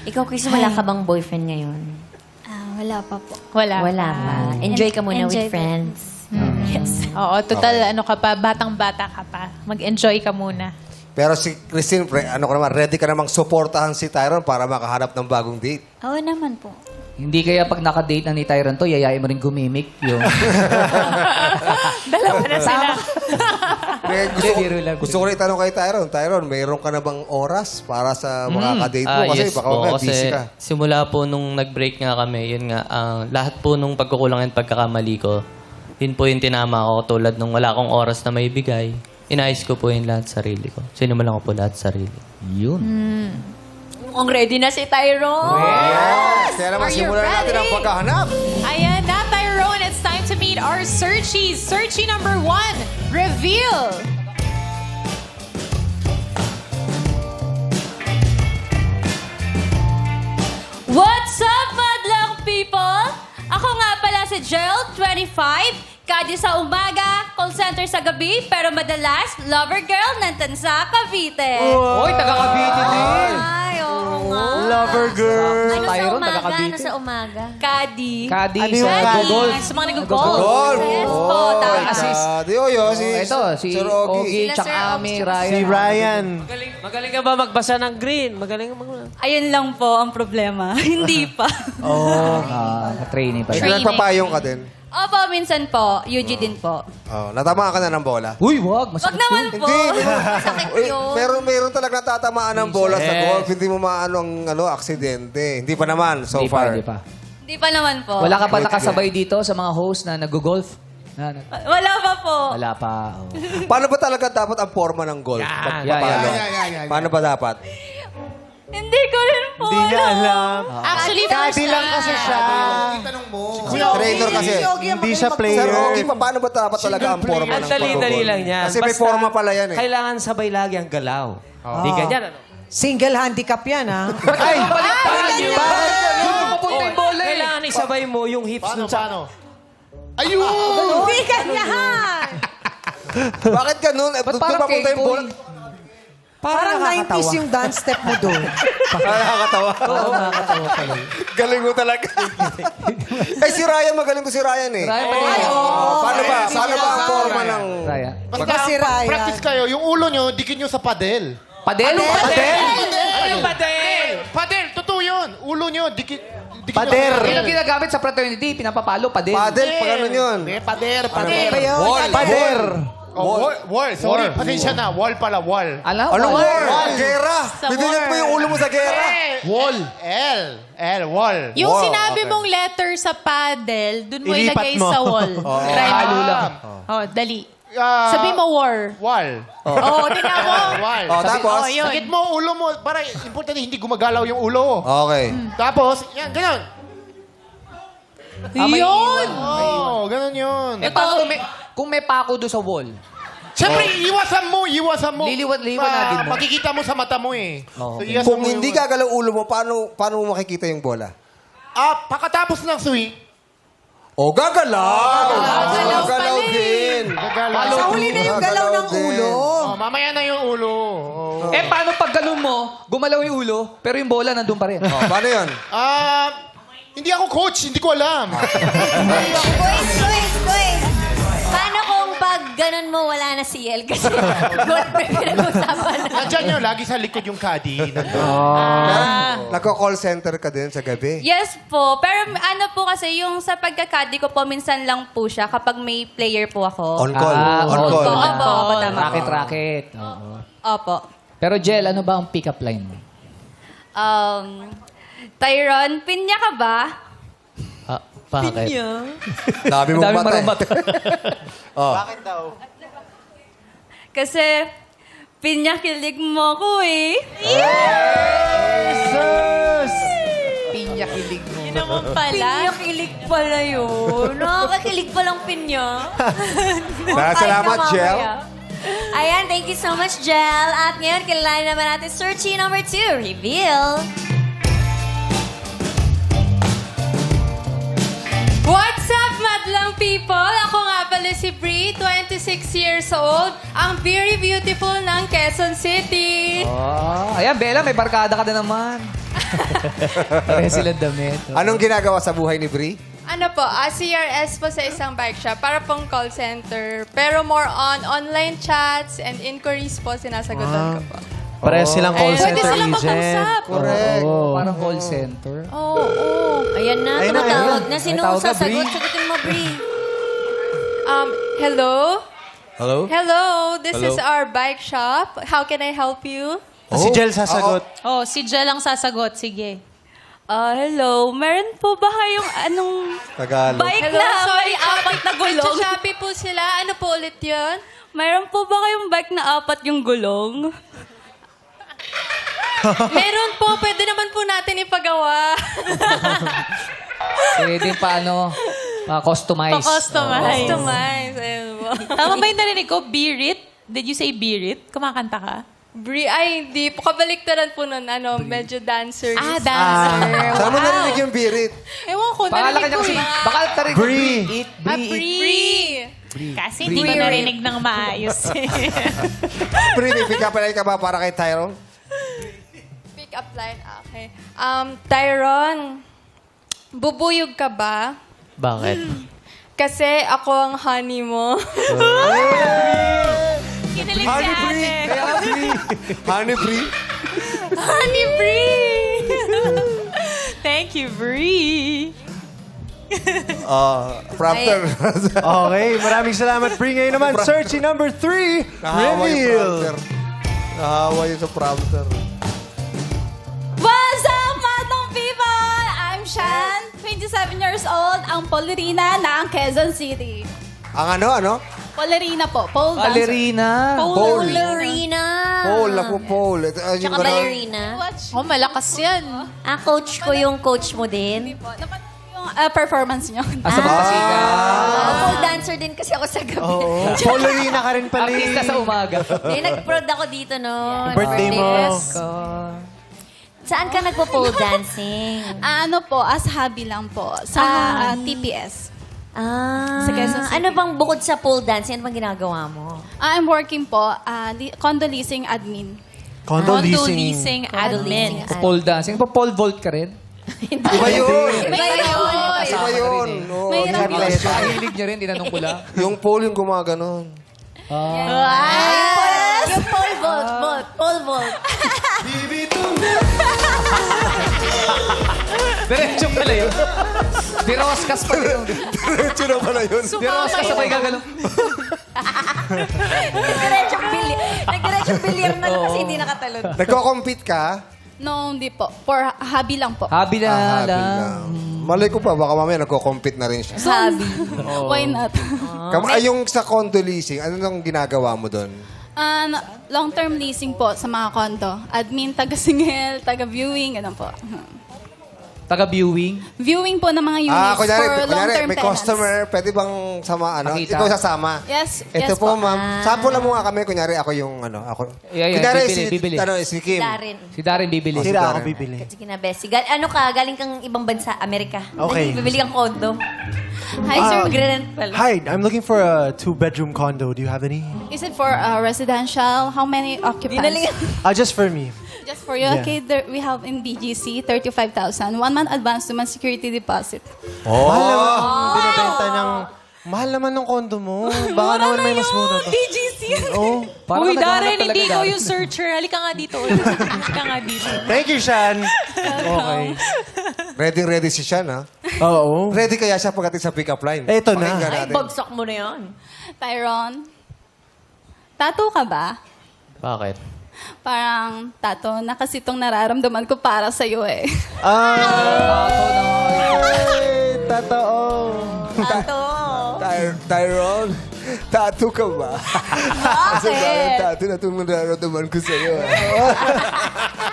Ikaw, Chris, wala ka bang boyfriend ngayon? Wala pa po. Wala. Wala pa. Enjoy ka muna Enjoy with friends. Yes. Oo, total, ano ka pa, batang-bata ka pa. Mag-enjoy ka muna. Pero si Christine, ready ka namang suportahan si Tyrone para makahanap ng bagong date? Oo naman po. Hindi kaya pag nakadate na ni Tyrone to, yayain mo rin gumimik yung... Dalawa na sila. Gusto ko rin itanong kay Tyrone. Tyrone, mayroon ka na bang oras para sa makakadate mo? Kasi Yes baka po, mamaya kasi busy ka. simula po nung nag-break nga kami, yun nga, lahat po nung pagkukulang at pagkakamali ko, yun po yung tinama ko tulad nung wala akong oras na may bigay. Inayos ko po yung lahat sarili ko. Sinimulan ko po lahat sarili. Yun. Mukhang ready na si Tyrone. Yes! Kaya naman Are you simulan natin ready? ang paghahanap. Ayan na, Tyrone. It's time to meet our searchies. Searchie number 1, reveal. What's up, madlang people? Ako nga pala si Gerald, 25, Kadi sa umaga, call center sa gabi, pero madalas, lover girl ng Tansa, Cavite. Oy, taga-Cavite din. Ay, oo nga. Lover girl. Ano sa Tyrone, umaga? taga-Cavite. Ano sa umaga? Kadi. Kadi Ano yung sa Kadi? Gogol. Sa mga nag-golf. Golf! Yes po, tama. Assist. Di oyo, si Ito, si Sir Ogie. Ogie, Sila tsaka Sir Ogie, Ami, tsaka Ryan. Si Ryan. Magaling ka ba magbasa ng green? Magaling ka Ayun lang po ang problema. Hindi pa. Training pa. May nagpapayong ka din. Opo, minsan po. UG din po. Oh, natamaan ka na ng bola. Uy, wag. Wag Masakit naman yun. po. Sakit yun. Meron talaga natatamaan ng bola sa Yes. golf. Hindi mo maano ang aksidente. Hindi pa naman so Hindi pa, far. hindi pa. Hindi pa naman po. Wala ka pa nakasabay dito sa mga host na nag-golf? Wala pa po. Wala pa. Oh. Paano ba talaga dapat ang forma ng golf? Pagpapalo? Paano ba dapat? Hindi ko rin po. Hindi niya alam. Actually, first Kadi lang kasi siya. Trainer kasi. Hindi siya Sir player. Ogie, paano ba dapat talaga ang forma Ang ng dali-dali pag-golf? lang yan. Kasi may Basta forma pala yan eh. Kailangan sabay lagi ang galaw. Hindi ganyan, ano? Single handicap yan, ha? Ay, bakit yun? Papunta yung bola eh. Kailangan isabay mo yung hips nun sa... Hindi ganyan. Bakit ganun? Ba't Doon parang papunta yung bola. cake Parang 90s yung dance step mo doon. Nakakatawa. Oo, nakakatawa pala. Galing mo talaga. Si Ryan, magaling ko si Ryan eh. Ryan, Paano ba? Paano ba ang forma ng... Ryan. Basta si Ryan. Practice kayo, yung ulo nyo, dikit nyo sa padel. Padel? Padel? Ano yung badel? Padel, totoo yun. Ulo nyo, dikit Pader. Yun ang ginagamit sa fraternity. Pinapapalo, padel. Padel, pag ano yun? Pader. Wall. Pader. Wall. Sorry, pasensya na. Wall pala, wall. Alam? Ano Wall. wall? Gera. Bibigyan mo yung ulo mo sa gera. Wall. Wall. yung Wow, sinabi okay. mong letter sa paddle, dun mo Ilipat ilagay mo. sa wall. Try mo. Halo lang. Oh, dali. Sabi mo war. Wall. Oo, tingnan mo. Wall. Oh, tapos? Oh, yun. Sakit mo ulo mo. Para importante, hindi gumagalaw yung ulo. Okay. Tapos, yan, ganun. Yun! Oh, ganun yun. Eh, paano kung may pako doon sa wall? Siyempre, iwasan mo. Liwanagin mo. Makikita mo sa mata mo eh. So, iwasan Kung mo hindi yung- gagalaw ulo mo, paano mo makikita yung bola? Pagkatapos ng swing, O, gagalaw! Gagalaw din. Gagalaw. Sa huli na yung galaw ng ulo. Oh, mamaya na yung ulo. Oh. Eh, paano pag galon mo, gumalaw yung ulo, pero yung bola nandun pa rin? Oh, paano yun? Hindi ako coach, hindi ko alam. Wait. Paano kung pag ganun mo, wala na CL? Kasi golf na pinag-usapan na. Nandiyan yun, lagi sa likod yung caddy. Nagko-call center ka din sa gabi. Yes po. Pero ano po kasi, yung sa pagkakadi ko po, minsan lang po siya kapag may player po ako. On call. On on call. call. Opo, tama po. Racket. Oo. Opo. Pero Jel, ano ba ang pick-up line mo? Tyron, pinya ka ba? Bakit? Dami mong Dami batay. marumat. Bakit daw? Kasi, pinya kilig mo ko eh. Pinya kilig mo. Yun naman pala. Pinya kilig pala yun. Nakakakilig palang pinya. Salamat, Jel. Ayan, thank you so much, Jel. At ngayon, kilala naman natin searchy number 2, reveal. What's up, madlang people? Ako nga pala si Brie, 26 years old, ang very beautiful ng Quezon City. Oh, ayan, Bella, may barkada ka na naman. Pareho silang damit. Anong ginagawa sa buhay ni Brie? Ano po, CRS po sa isang bike shop, para pong call center. Pero more on online chats and inquiries po sinasagutan ko po. Pareho silang call Pwede center silang agent. mag-usap. Correct. Parang call center. Oo. Ayan na, Ayun na, tumatawag ayun. na. Sino May tawag ka, sasagot? Brie. Sagutin mo, Brie. Hello? Hello? Hello, this is our bike shop. How can I help you? Si Jel sasagot. Oh, si Jel ang sasagot. Sige. Hello, meron po ba kayong Tagalog. bike Hello, na sorry, may apat na gulong? Shopee po sila. Ano po ulit yun? Meron po ba kayong bike na apat yung gulong? Meron po. Pwede naman po natin ipagawa. Pwede paano? Customize. Customize. Ayun po. Tama ba yung narinig ko? Birit? Did you say Birit? Kumakanta ka? Ay, hindi po. Kabaliktaran po nun. Medyo dancer. Dancer. Saan mo narinig yung birit? Ewan ko, Pangalan narinig kanya ko kasi, eh. baka tarig Brie. Eat, Brie. Kasi hindi ko narinig ng maayos eh. Brie, may pick up line ka ba para kay Tyrone? Pick up line, okay. Tyron, bubuyog ka ba? Bakit? Kasi ako ang honey mo. Kinilig si ate. Honey, Brie. Honey Brie! Thank you, Brie. Prompter. Okay, maraming salamat, Brie. Ngayon naman, searchy number 3, Nahawa yung reveal. prompter. Nahawa yun sa prompter. What's up, madlang people? I'm Shan, 27 years old, ang Polerina ng Quezon City. Ang ano? Polerina po, pole dancer. Ballerina. Ballerina. Pole, ako pole. Tsaka ballerina. Oh, malakas yan. Coach ko yung coach mo din. Dapat yung performance niyo. Asa ba pasika? Pole dancer din kasi ako sa gabi. Oo. Polerina ka rin pala. Artista sa umaga. Nag-prod ako dito noon. Birthday mo. Saan ka nagpo-pole dancing? Ano po, as hobby lang po. Sa TPS. Sa Quezon City. Ano bang bukod sa pole dancing, ano bang ginagawa mo? I'm working po, condo leasing admin. Condo Leasing Admin. Pole dancing. Pole vault ka rin? Iba yun. Iba yun. Iba yun. Oo, Mahirap hindi yun. siya. Hilig niyo rin, tinanong ko lang. Yung pole yung gumaganon. Yung pole vault. Pole vault. Diretso pala yun. Diroskas pa yun. Diretso na pala yun. Diroskas sabay gagalaw. Nag-diretso bilyar na lang kasi hindi nakatalon. Nagko-compete ka? No, hindi po. For hobby lang po. Habi na Habi lang. lang. Malay ko pa, baka mamaya nagko-compete na rin siya. Hobby. Why not? Yung sa condo leasing, ano nang ginagawa mo doon? Long-term leasing po sa mga condo. Admin, taga-singil, taga-viewing, ganun po. Taga-viewing. Viewing po ng mga units Kunyari, for long-term may tenants. customer, pwede bang Pakita. ikaw sasama? Yes, Ito yes po, ma'am. Sample mo nga kami, kunyari ako yung Yeah, kunyari bibili. si Kim. Darin. Si Darren bibili. Sila ako bibili. Sige na, Bessie. Ano ka? Galing kang ibang bansa, Amerika. Okay. Bibili kang kondo. Hi, sir. Magre-rent pala. Hi, I'm looking for a 2-bedroom condo. Do you have any? Is it for residential? How many occupants? Just for me. Just for you. Yeah. Okay, we have in BGC, 35,000. 1 month advance, 2 month security deposit. Mahal naman ng condo mo. Baka naman may mas mura pa. BGC. Oh. Parang Uy, naghahanap Darren, talaga, hindi ko Darren. yung searcher. Halika nga dito. Halika nga dito. Thank you, Shan. Okay. Ready si Sean, ha? Oo. Ready kaya siya pagdating sa pick-up line? Eto na. Pakinggan Ay, natin. bagsak mo na yan. Tyron, tattoo ka ba? Bakit? Parang tattoo na kasi itong nararamdaman ko para sa'yo eh. Totoo. Tyrone, tattoo ka ba? Kasi parang tattoo na itong nararamdaman ko sa'yo.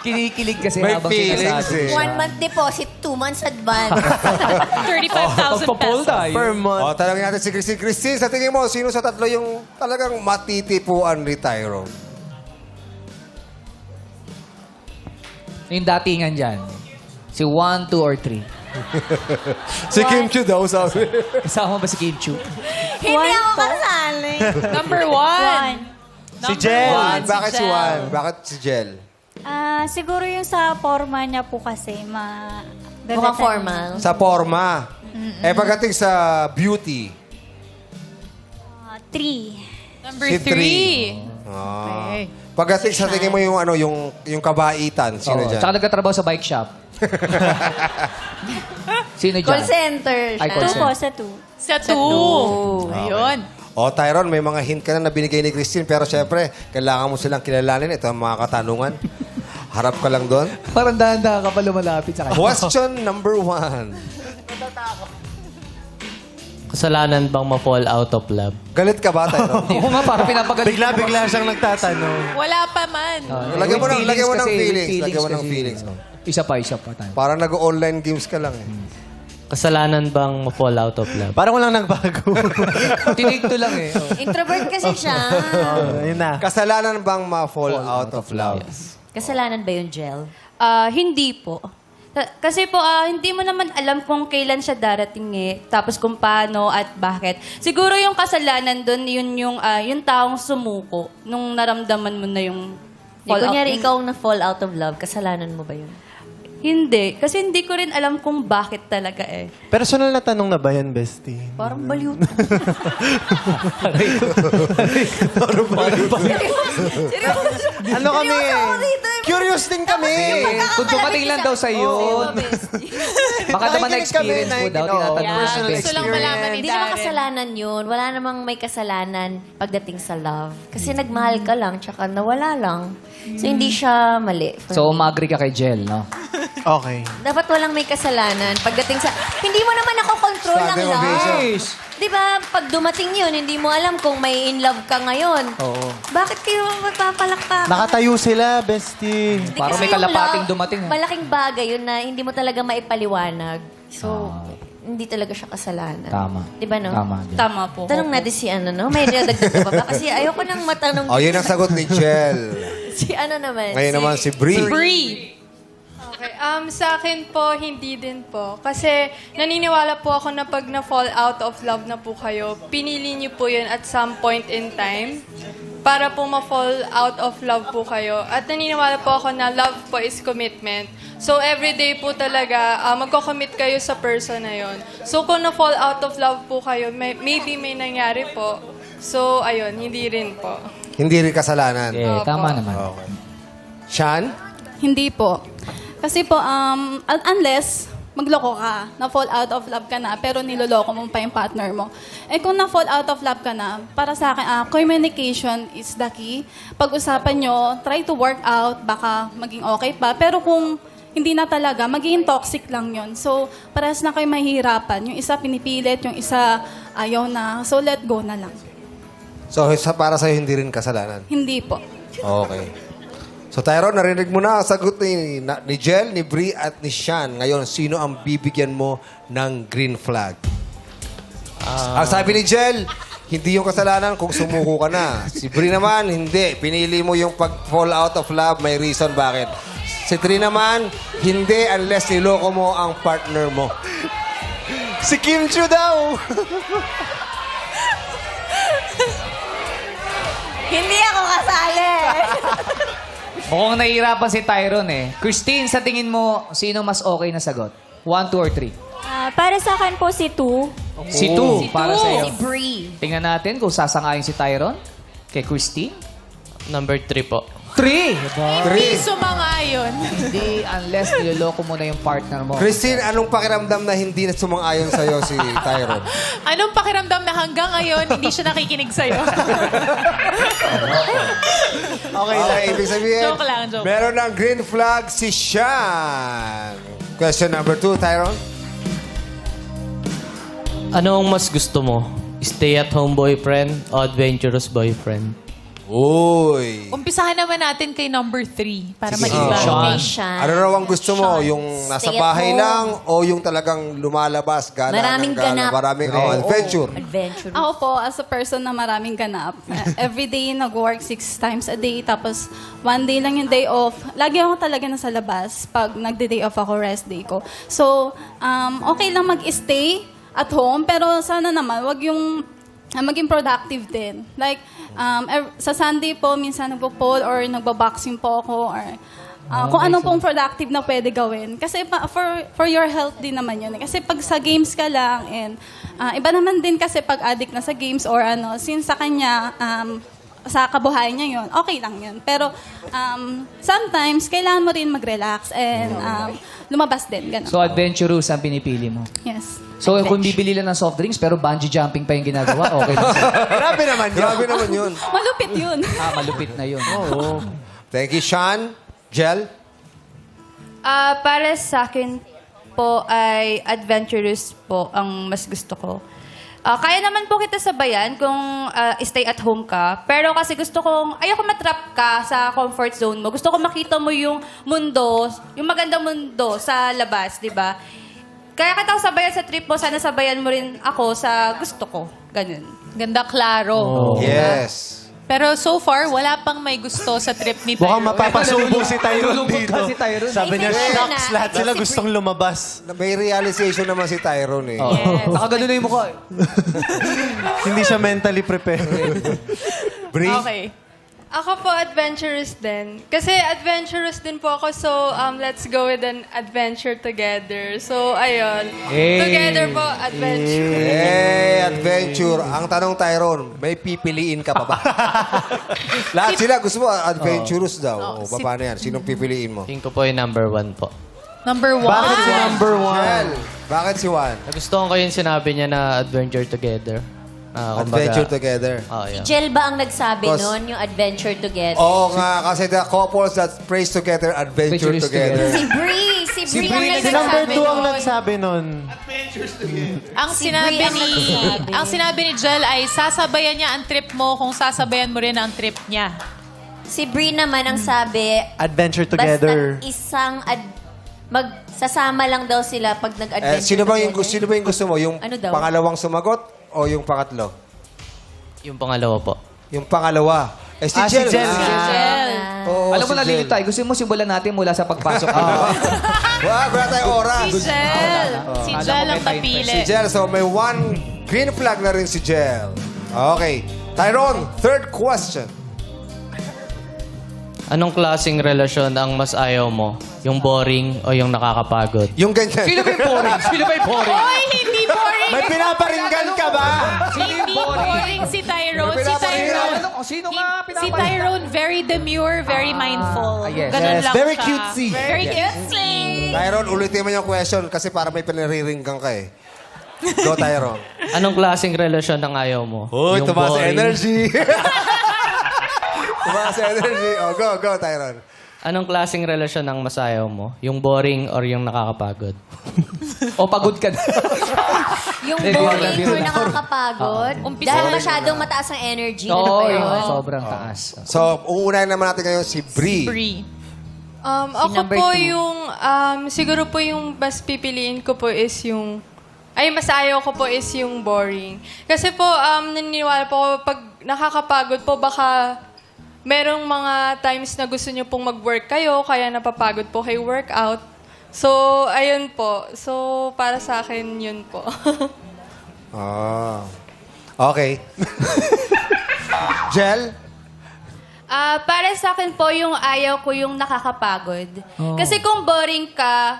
Kinikilig kasi May habang feelings sinasabi. eh. 1 month deposit, 2 months advance. 35,000 Pagpa-poll pesos. tayo. Per month. O, tanongin natin si Christine. Christine, sa tingin mo, sino sa tatlo yung talagang matitipuan ni Tyrone? Yung datingan dyan. Si 1, 2, or 3. Si Kim Chiu daw, sabi. Kasama ba si Kim Chu? Hindi ako kasali. Number 1. Si Jel. Bakit si Juan? Bakit si Jel? Siguro yung sa forma niya po kasi, Mukhang formal. Sa forma. Pagdating sa beauty. 3. Number Si 3. Ah. Pagdating sa tingin mo yung ano, yung kabaitan, sino Oo. dyan? Tsaka nagkatrabaho sa bike shop. Sino dyan? Call center Ay, siya. call 2 po, sa 2. Sa 2. Ayun. O, Tyrone, may mga hint ka na binigay ni Christine, pero syempre, kailangan mo silang kilalanin. Ito ang mga katanungan. Harap ka lang doon. Parang dahan-dahan ka pa lumalapit sa kanya. Question number 1. Kasalanan bang ma-fall out of love? Galit ka ba, Tyrone? Oo nga, parang pinapagalit. Bigla-bigla siyang nagtatanong. Wala pa man. Lagyan mo ng- lagyan mo ng kasi, feelings. with Lagyan mo ng kasi. feelings. Isa pa tayo. Parang nag-online games ka lang eh. Kasalanan bang ma-fall out of love? Parang walang nagbago. Tinig to lang eh. Oh. Introvert kasi siya. Ayun na. Kasalanan bang ma-fall out of love? Kasalanan ba yung gel? Hindi po. Kasi po, hindi mo naman alam kung kailan siya darating eh. Tapos kung paano at bakit. Siguro yung kasalanan doon, yung taong sumuko nung naramdaman mo na yung Di, fall out. kunyari, ikaw ang na-fall out of love, kasalanan mo ba yun? Hindi. Kasi hindi ko rin alam kung bakit talaga eh. Personal na tanong na ba yan, bestie? Parang baliw. Ano kami? Curious din kami. Kung dumating lang daw sa yun. Baka naman Nakikinig kami, na-experience mo daw. nakikinig. Oo, Tinatanong personal natin. Gusto lang malaman ni Hindi naman Darren. kasalanan yun. Wala namang may kasalanan pagdating sa love. Kasi nagmahal ka lang, tsaka nawala lang. So, hindi siya mali. for So, me. umagri ka kay Jel, no? Okay. Dapat walang may kasalanan pagdating sa... Hindi mo naman ako control ng Standing love. ovation. Di ba, pag dumating yun, hindi mo alam kung may in love ka ngayon. Oo. Bakit kayo magpapalakpak? Nakatayo sila, bestie. Hindi Parang kasi may yung kalapating love, dumating, ha? Malaking bagay yun na hindi mo talaga maipaliwanag. So, hindi talaga siya kasalanan. Tama. Di ba, no? Tama. Jel. Tama po. Tanong natin si ano, no? May dadagdag ka pa ba? Kasi ayoko nang matanong O, yun ang sagot ni Jel. si ano naman. Ngayon naman si Brie. Free. Okay, sa akin po, hindi din po. Kasi naniniwala po ako na pag na-fall out of love na po kayo, pinili niyo po yun at some point in time para po ma-fall out of love po kayo. At naniniwala po ako na love po is commitment. So, everyday po talaga, magko-commit kayo sa person na yon. So, kung na-fall out of love po kayo, maybe may nangyari po. So, ayun, hindi rin po. Hindi rin kasalanan. Tama naman. Okay. Sean? Hindi po. Kasi po, unless magloko ka, na-fall out of love ka na, pero niloloko mo pa yung partner mo. Eh kung na-fall out of love ka na, para sa akin, communication is the key. Pag-usapan nyo, try to work out, baka maging okay pa. Pero kung hindi na talaga, magiging toxic lang yon. So, parehas na kayo mahihirapan. Yung isa pinipilit, yung isa ayaw na. So, let go na lang. So, para sa'yo, hindi rin kasalanan? Hindi po. Okay. So, Tyrone, narinig mo na ang sagot ni Jel, ni Brie, at ni Sean. Ngayon, sino ang bibigyan mo ng green flag? Ang sabi ni Jel, hindi yung kasalanan kung sumuko ka na. Si Brie naman, hindi. Pinili mo yung pag-fall out of love, may reason bakit. Si Tri naman, hindi unless niloko mo ang partner mo. Si Kim Chiu daw! Hindi ako kasali. Mukhang nahihirapan si Tyron eh. Christine, sa tingin mo, sino mas okay na sagot? 1, 2, or 3? Para sa akin po si 2. Si 2, para sa'yo. Si Bree. Tingnan natin kung sasangayon si Tyron kay Christine. Number 3 po. 3! Hindi sumang-ayon. Hindi, unless niloloko mo na yung partner mo. Christine, anong pakiramdam na hindi na sumang-ayon sa'yo si Tyron? Anong pakiramdam na hanggang ngayon hindi siya nakikinig sa'yo? Okay, ibig sabihin, Joke lang, joke. meron ng green flag si Sean. Question number 2, Tyron. Anong mas gusto mo? Stay-at-home boyfriend o adventurous boyfriend? Uy. Umpisahan naman natin kay number 3 para Sige. maiba. Sean. Sean. Ano raw ang gusto mo? Sean. Yung nasa Stay at bahay home. lang o yung talagang lumalabas, gala Maraming ng gala? ganap. Maraming adventure. Adventure. Ako po, as a person na maraming ganap, every day nag-work 6 times a day, tapos one day lang yung day off. Lagi ako talaga nasa labas pag nagde-day off ako, rest day ko. So, okay lang mag-stay at home, pero sana naman, wag yung maging productive din. Like, sa Sunday po, minsan nagpo-pole or nagbaboxing po ako or kung ano pong productive na pwede gawin. Kasi for your health din naman yun. Kasi pag sa games ka lang, and iba naman din kasi pag addict na sa games or ano, since sa kanya, sa kabuhayan niya yun, okay lang yun. Pero sometimes, kailangan mo rin mag-relax and lumabas din. Ganun. So, adventurous ang pinipili mo. Yes. So, kung bibili lang ng soft drinks pero bungee jumping pa yung ginagawa, okay lang. Grabe naman yun. Grabe naman yun. Malupit yun. Malupit na yun. Thank you, Sean. Jel? Para sa akin po ay adventurous po ang mas gusto ko. Kaya naman po kita sabayan kung stay at home ka. Pero kasi gusto kong, ayoko matrap ka sa comfort zone mo. Gusto ko makita mo yung mundo, yung magandang mundo sa labas, di ba? Kaya kita sabayan sa trip mo, sana sabayan mo rin ako sa gusto ko. Ganun. Ganda, klaro. Yes. Pero so far, wala pang may gusto sa trip ni Tyron. Mukhang mapapasubo si Tyron Nalulungkot dito. ka si Tyron. Sabi niya, Ay, kaya shucks, na. lahat sila Si gustong lumabas. May realization naman si Tyron eh. Yes. Nakagano na yung mukha. Hindi siya mentally prepared. Bree? Okay. Ako po adventurous din. Kasi adventurous din po ako, so let's go with an adventure together. So, ayun. Hey. Together po, adventure. Hey, adventure. Ang tanong, Tyron, may pipiliin ka pa ba? Lahat sila gusto mo adventurous daw. O, paano yan? Sinong pipiliin mo? Tingin ko po yung number 1 po. Number 1. Bakit si number Jel, 1? bakit si Juan? Nagustuhan ko yung sinabi niya na adventure together. Adventure together. Oh, yeah. Jel ba ang nagsabi Cause- nun, yung adventure together? Oo nga, kasi the couples that prays together, adventure Adventures together. Si Bree Si ang Bree Si nagsabi number 2 ang nun. nagsabi nun. Ang sinabi Brie ang ni nagsabi. ang sinabi ni Jel ay sasabayan niya ang trip mo kung sasabayan mo rin ang trip niya. Si Bree naman ang sabi, Adventure together. basta isang magsasama lang daw sila pag nag-adventure Sino ba yung together. gusto mo? Yung Ano daw? pangalawang sumagot o yung pangatlo? Yung pangalawa po. Yung pangalawa. Si Si Jel. Jel. Jel. Oo, Alam mo si na, Jel. tayo. Gusto mo simulan natin mula sa pagpasok. Wala tayong oras. Si Jel. Si Alam Jel mo, ang may time napili. Si Jel, so may one green flag na rin si Jel. Okay. Tyron, third question. Anong klaseng relasyon ang mas ayaw mo? Yung boring o yung nakakapagod? Yung ganyan. Sino ba yung boring? Sino ba yung boring? Oy, hindi boring. May pinaparinggan ka ba? Hindi boring si Tyrone. Si pinaparinggan. Tyrone. Sino nga Si Tyrone, very demure, very mindful. yes. Ganun Yes, lang very siya. cutesy. Very cutesy. Tyron, ulitin mo yung question kasi para may pinariringgan ka eh. Go, Tyron. Anong klaseng relasyon ang ayaw mo? Uy, Yung tumaas boring? energy. Tumaas energy. Oh, go, Tyron. Anong klaseng relasyon ang mas ayaw mo? Yung boring or yung nakakapagod? O pagod ka na. Yung Hindi, boring biro or lang. nakakapagod. Dahil masyadong mataas ang energy. Ano Oo, ba yun? sobrang taas. So, uunahin naman natin ngayon si Bree. Free. Ako number po 2. yung, siguro po yung mas pipiliin ko po is yung, mas ayaw ko po is yung boring. Kasi po, naniniwala po ako, pag nakakapagod po, baka merong mga times na gusto nyo pong mag-work kayo, kaya napapagod po kayo workout. So, ayun po. So, para sa akin, yun po. Okay. Jel? Para sa akin po, yung ayaw ko yung nakakapagod. Oh. Kasi kung boring ka,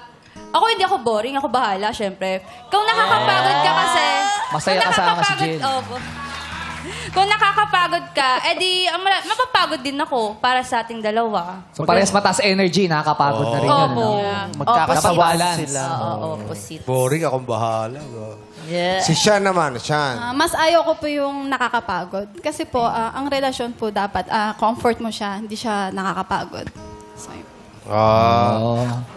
hindi ako boring, ako bahala, syempre. Kung nakakapagod ka kasi... Masaya kung kasama si nakakapagod- Jill. Opo. Kung nakakapagod ka, edi mapapagod din ako para sa ating dalawa. So parehas mataas energy, nakakapagod na rin yun. Opo. No? Magkakasawa balance. sila. Oo, opposite. Boring, akong bahala. Yeah. Si Sean naman, Sean. Mas ayaw ko po yung nakakapagod. Kasi po, ang relasyon po dapat, comfort mo siya, hindi siya nakakapagod. So, yun.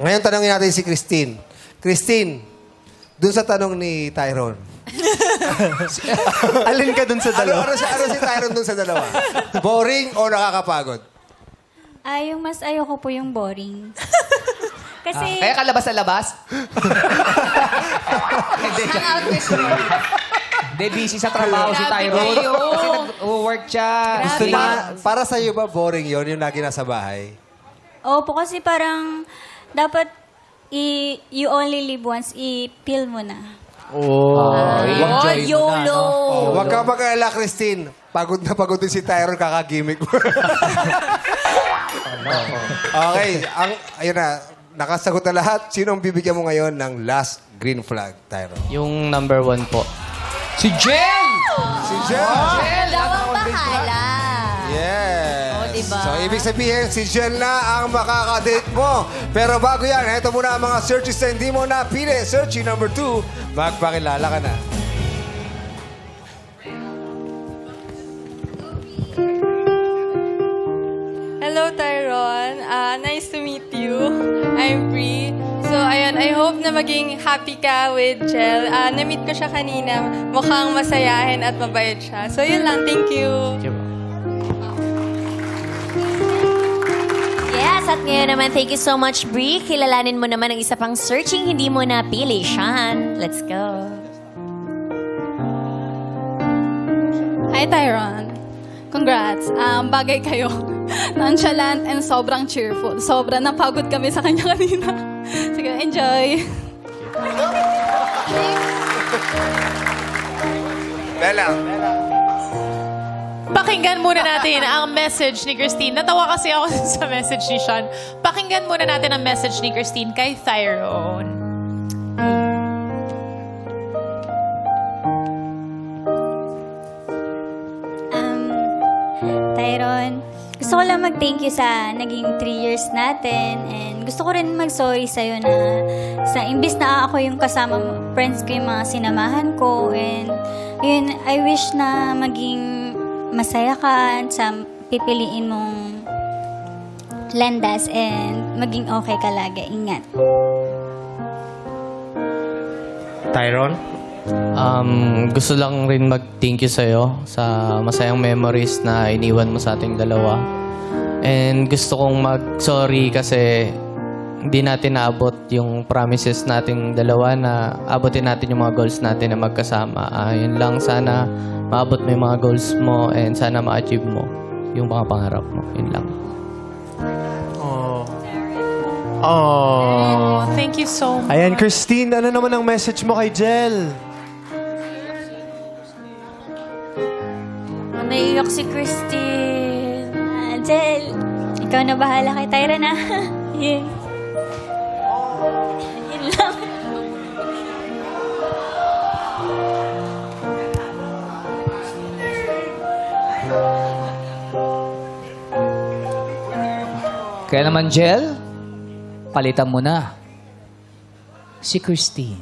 Ngayon, tanongin natin si Christine. Christine, dun sa tanong ni Tyrone. Alin ka dun sa dalawa? Ano si Tyrone dun sa dalawa? Boring o nakakapagod? Yung mas ayaw ko po yung boring. Kasi, Kaya kalabas sa labas? Hindi, busy sa trabaho si Tyrone. Kasi nag-work siya. Gusto niya, para sa'yo ba boring yon yung lagi nasa bahay? opo, kasi parang dapat you only live once, i-feel mo na. Enjoy mo na, no? Huwag ka mag-alala, Christine. Pagod na pagod din si Tyrone, kakagimik mo. Okay, ayun na. Nakasagot na lahat. Sino ang bibigyan mo ngayon ng last green flag, Tyrone? Yung number 1 po. Si Jill! Si Jen! Dalawang bahala. Yes. diba? So, ibig sabihin, si Jen na ang makakadate mo. Pero bago yan, ito muna ang mga searches na hindi mo napili. Searching number 2, magpakilala ka na. Hello, Tyrone. Nice to meet you. I'm Bree. So, ayun, I hope na maging happy ka with Jel. Na-meet ko siya kanina. Mukhang masayahin at mabait siya. So, yun lang. Thank you. Yes, at ngayon naman, thank you so much, Bree. Kilalanin mo naman ang isa pang searching hindi mo napili, Sean. Let's go. Hi, Tyrone. Congrats. Bagay kayo. Nonchalant and sobrang cheerful. Sobrang napagod kami sa kanya kanina. Sige, enjoy. Bella. Pakinggan muna natin ang message ni Christine. Natawa kasi ako sa message ni Sean. Pakinggan muna natin ang message ni Christine kay Tyrone. Tyrone, gusto ko lang mag-thank you sa naging 3 years natin, and gusto ko rin mag-sorry sa'yo na imbis na ako yung kasama mo, friends ko yung mga sinamahan ko, and yun, I wish na maging masaya ka sa pipiliin mong landas, and maging okay ka lagi. Ingat. Tyrone? Gusto lang rin mag-thank you sa'yo sa masayang memories na iniwan mo sa ating dalawa. And gusto kong mag-sorry kasi hindi natin naabot yung promises nating dalawa na abutin natin yung mga goals natin na magkasama. Yun lang, sana maabot mo yung mga goals mo and sana ma-achieve mo yung mga pangarap mo. Yun lang. Oh, thank you so much. Ayan, Christine, ano naman ang message mo kay Jel? Naiiyak si Christine. Jel, ikaw na bahala kay Tyrone, na. Yun. Yun lang. Kaya naman, Jel, palitan mo na si Christine.